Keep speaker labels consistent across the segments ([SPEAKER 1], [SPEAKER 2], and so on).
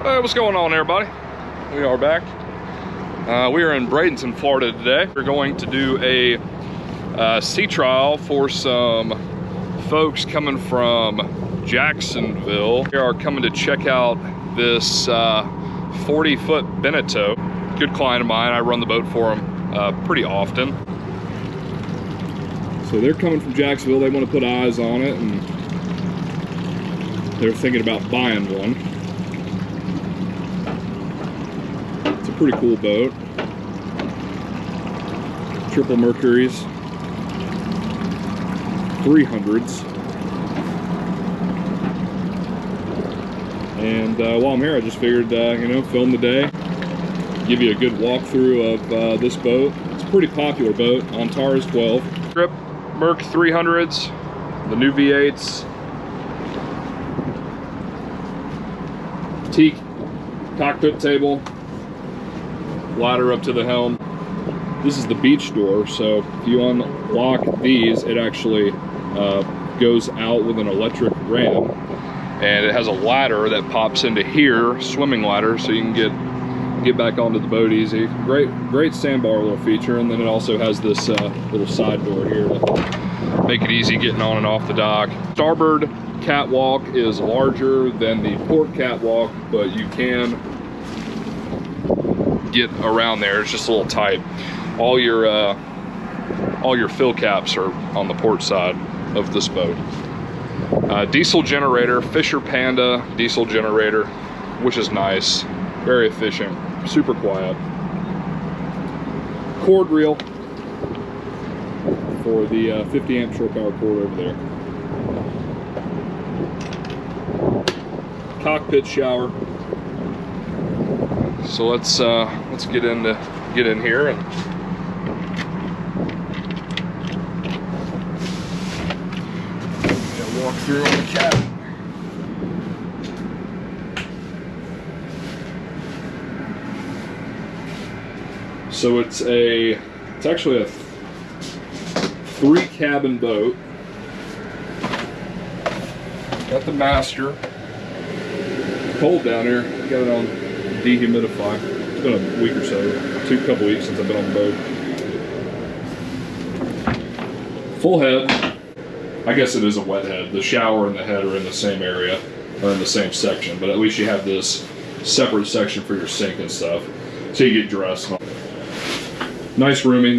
[SPEAKER 1] Hey, what's going on, everybody? We are back. We are in Bradenton, Florida today. We're going to do a sea trial for some folks coming from Jacksonville. They are coming to check out this 40-foot Beneteau. Good client of mine. I run the boat for them pretty often. So they're coming from Jacksonville. They want to put eyes on it, and they're thinking about buying one. It's a pretty cool boat. Triple Mercury's 300s. And while I'm here, I just figured, film the day, give you a good walkthrough of this boat. It's a pretty popular boat, Antares 12. Triple Merc 300s, the new V8s. Teak cockpit table, ladder up to the helm. This is the beach door, so if you unlock these, it actually goes out with an electric ram, and it has a ladder that pops into here, swimming ladder, so you can get back onto the boat easy. Great sandbar little feature, and then it also has this little side door here to make it easy getting on and off the dock. Starboard catwalk is larger than the port catwalk, but you can get around there. It's just a little tight. All your fill caps are on the port side of this boat. Diesel generator, Fisher Panda diesel generator, which is nice, very efficient, super quiet. Cord reel for the 50 amp shore power cord over there. Cockpit shower. So let's get in here and walk through on the cabin. So it's actually a 3-cabin boat. Got the master. Cold down here. Got it on dehumidify. It's been a week or so, couple weeks since I've been on the boat. Full head. I guess it is a wet head. The shower and the head are in the same area, or in the same section, but at least you have this separate section for your sink and stuff, so you get dressed. Nice and roomy.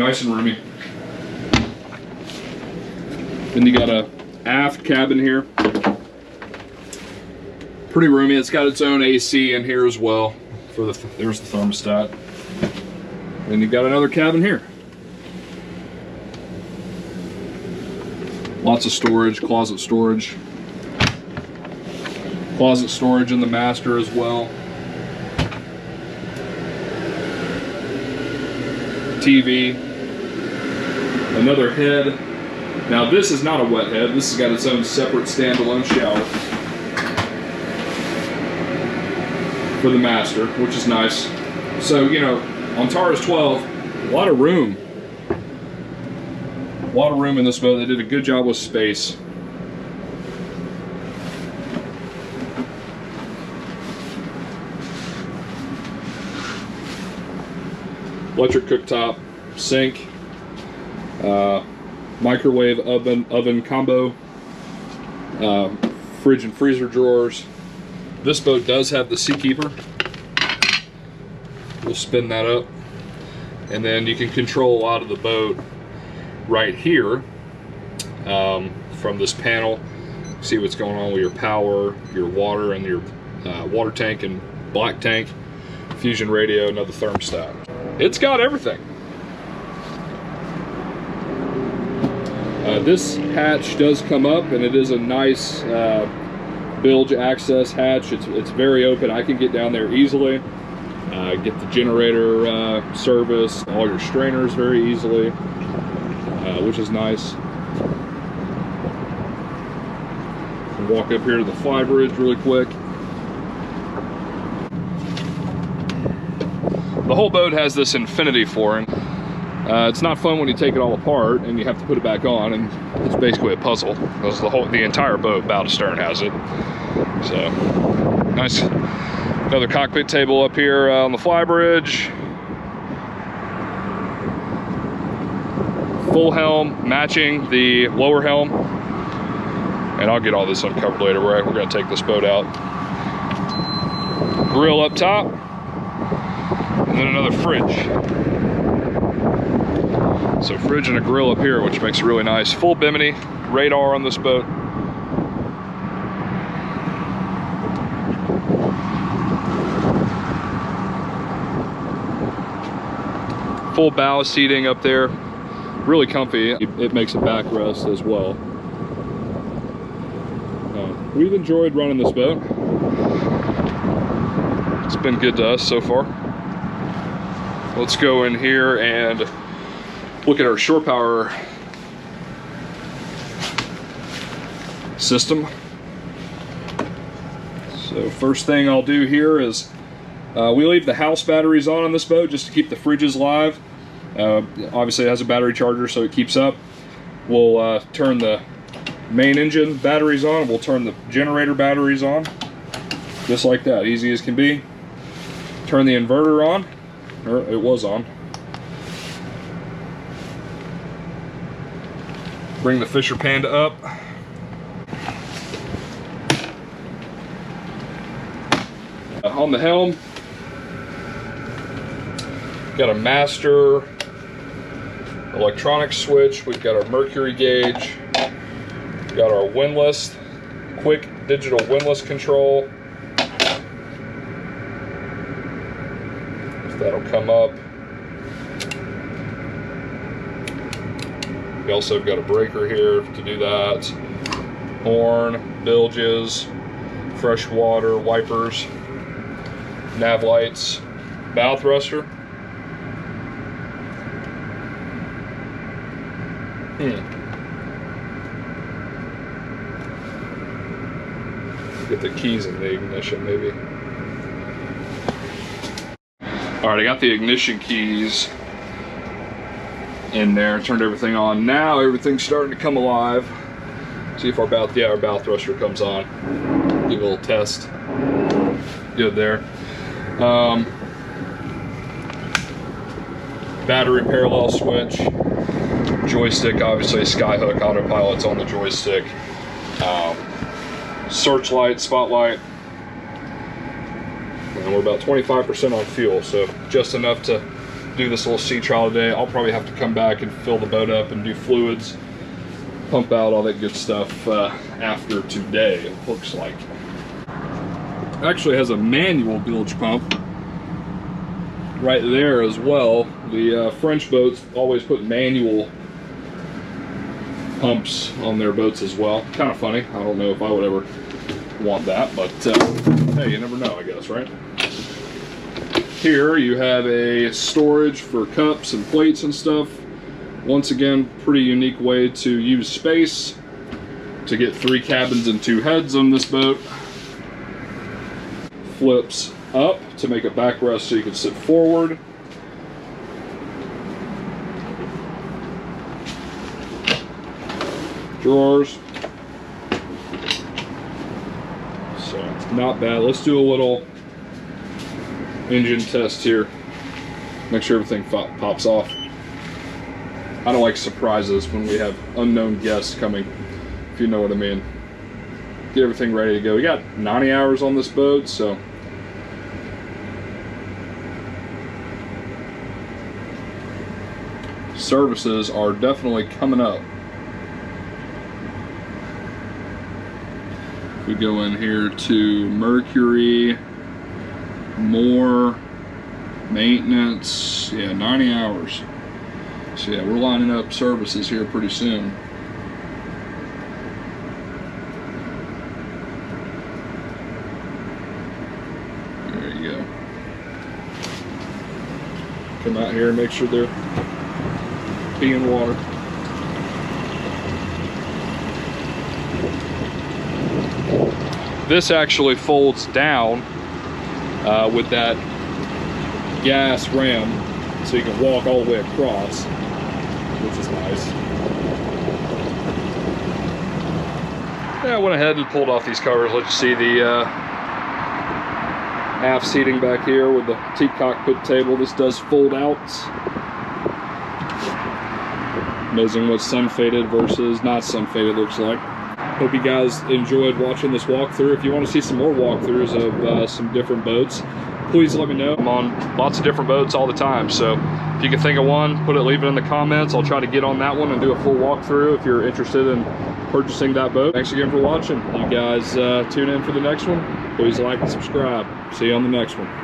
[SPEAKER 1] Then you got a aft cabin here. Pretty roomy. It's got its own AC in here as well. There's the thermostat. Then you got another cabin here. Lots of storage, closet storage. Closet storage in the master as well. TV. Another head. Now this is not a wet head. This has got its own separate standalone shower for the master, which is nice. So, Antares 12, a lot of room. A lot of room in this boat. They did a good job with space. Electric cooktop, sink, microwave oven combo, fridge and freezer drawers. This boat does have the Seakeeper. We'll spin that up, and then you can control a lot of the boat right here from this panel. See what's going on with your power, your water, and your water tank and black tank, fusion radio, another thermostat. It's got everything. This hatch does come up, and it is a nice bilge access hatch. It's very open. I can get down there easily. Get the generator service, all your strainers very easily, which is nice. Walk up here to the Flybridge really quick. The whole boat has this infinity flooring. It's not fun when you take it all apart and you have to put it back on, and it's basically a puzzle. Because the entire boat, bow to stern, has it. So nice Another cockpit table up here on the Flybridge. Full helm matching the lower helm. And I'll get all this uncovered later. We're going to take this boat out. Grill up top. And then another fridge. So fridge and a grill up here, which makes it really nice. Full bimini, radar on this boat. Full bow seating up there. Really comfy. It makes a backrest as well. We've enjoyed running this boat. It's been good to us so far. Let's go in here and look at our shore power system. So first thing I'll do here is we leave the house batteries on this boat just to keep the fridges alive. Obviously it has a battery charger, so it keeps up. We'll turn the main engine batteries on. We'll turn the generator batteries on. Just like that, easy as can be. Turn the inverter on, or it was on. Bring the Fisher Panda up. On the helm, got a master electronic switch. We've got our mercury gauge. We've got our windlass, quick digital windlass control. That'll come up. We also have got a breaker here to do that. Horn, bilges, fresh water, wipers, nav lights, bow thruster. Get the keys in the ignition maybe. Alright, I got the ignition keys in there, turned everything on. Now everything's starting to come alive. See if our bow thruster comes on. Give a little test. Good there. Battery parallel switch. Joystick, obviously skyhook, autopilot's on the joystick. Searchlight, spotlight. And we're about 25% on fuel, so just enough to do this little sea trial today. I'll probably have to come back and fill the boat up and do fluids, pump out all that good stuff after today, it looks like. It actually has a manual bilge pump right there as well. The French boats always put manual pumps on their boats as well. Kind of funny. I don't know if I would ever want that, but hey, you never know, I guess, right? Here you have a storage for cups and plates and stuff. Once again, pretty unique way to use space to get 3 cabins and 2 heads on this boat. Flips up to make a backrest so you can sit forward. Drawers. So, not bad. Let's do a little engine test here. Make sure everything pops off. I don't like surprises when we have unknown guests coming, if you know what I mean. Get everything ready to go. We got 90 hours on this boat, so services are definitely coming up. We go in here to Mercury, more maintenance, yeah, 90 hours. So yeah, we're lining up services here pretty soon. There you go. Come out here and make sure they're peeing water. This actually folds down with that gas ram, so you can walk all the way across, which is nice. Yeah, I went ahead and pulled off these covers. Let you see the half seating back here with the teak cockpit table. This does fold out. Amazing what sun faded versus not sun faded looks like. Hope you guys enjoyed watching this walkthrough. If you want to see some more walkthroughs of some different boats, please let me know. I'm on lots of different boats all the time, so if you can think of one, leave it in the comments. I'll try to get on that one and do a full walkthrough if you're interested in purchasing that boat. Thanks again for watching. You guys tune in for the next one. Please like and subscribe. See you on the next one.